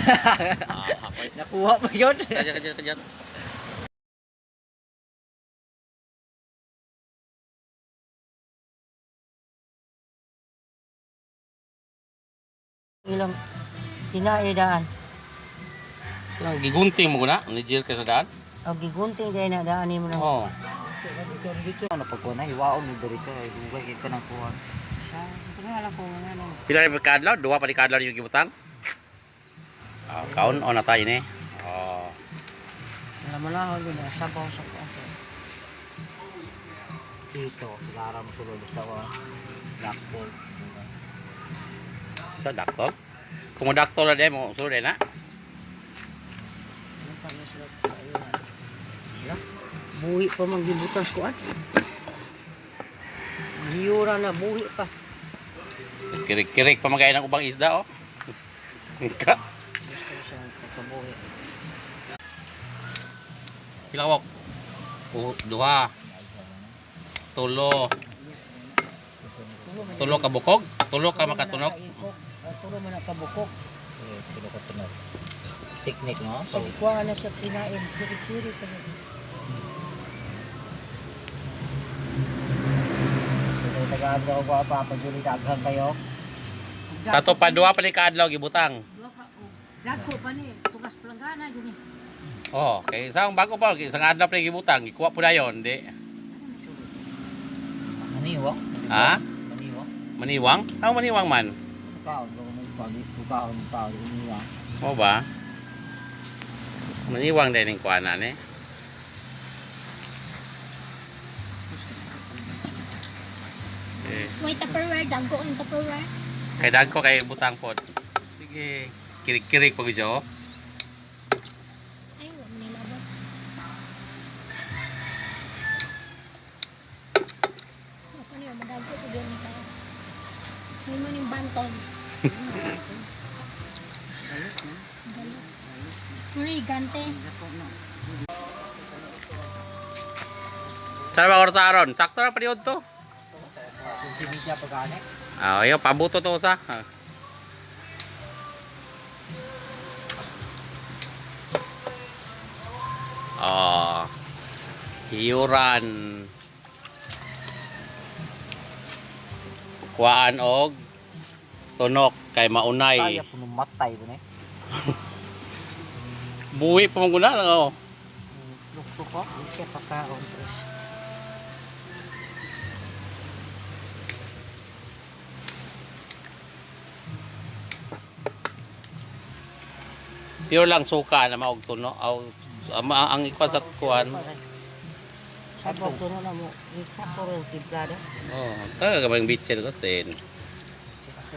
Okay. Nakuha pa yun. Kajat. Ilang tinaidaan. Gigunting mo na, Nigel ka sa daan? O gigunting kaya na daan mo na. Oo. Dito ano pag kuna hiwaon mo diretso ay dugay ka nang kuha. Tingala ko nga nang. Pila ni kadlaw? Duwa pa ni kadlaw yung gibutang? Kaon o na tayo ni. Oh. Alam mo lang din sabaw sa ko. Dito sigara mo sulod basta wa blackboard. Sa daktor? Kung mo daktor na din mo, sulod na. Buhi pa mang gibutas ko at. Giyura na buhi pa. Kirik-kirik pa magkaya ng ubang isda, oh. Ka. Buhi. Pilawok. Duha. Tulo ka bukog? Tulo ka makatunok? Tulo man kabukok. Tulo ka tunod. Technique no. So Pagkuha na sa kinain, kiri-kiri pa. tagaan daw ko pa pag juli daghan kayo. Sa to pa duha pa ni kadlaw gibutang. Dagko pa ni, tugas planggana gini. Oh, kay isang bago pa, isang adlaw pa ni gibutang, gikuha po na yon, di. Maniwang? Ha? Maniwang? Maniwang? Tao maniwang man. Kaon ko may pagkaon pa maniwang. Mo ba? Maniwang din ning kuanan eh. May Tupperware, dagko ang Tupperware. Kay dagko kay butang pod. Sige, kirik-kirik pag jo. Ay, wala nila ba? Ako niyo, madagko ko din ito. May mo ning banton. Galit. Muna gante. Saan ba oras aron? Sakto na paniod to. Si media pagane. Ayo, pabuto to sa. Hiyuran. Kuhaan og tunok kay maunay. Kaya puno matay po ni. Buhi pa manguna lang oh. Lukto ko, siya pagkaon. Pure lang suka na maog tuno ang ikwa sa kuan. Sabaw ko na mo, isa ko rin tiplada. Oh, taga gamay bitcher ko sen. Siya kasi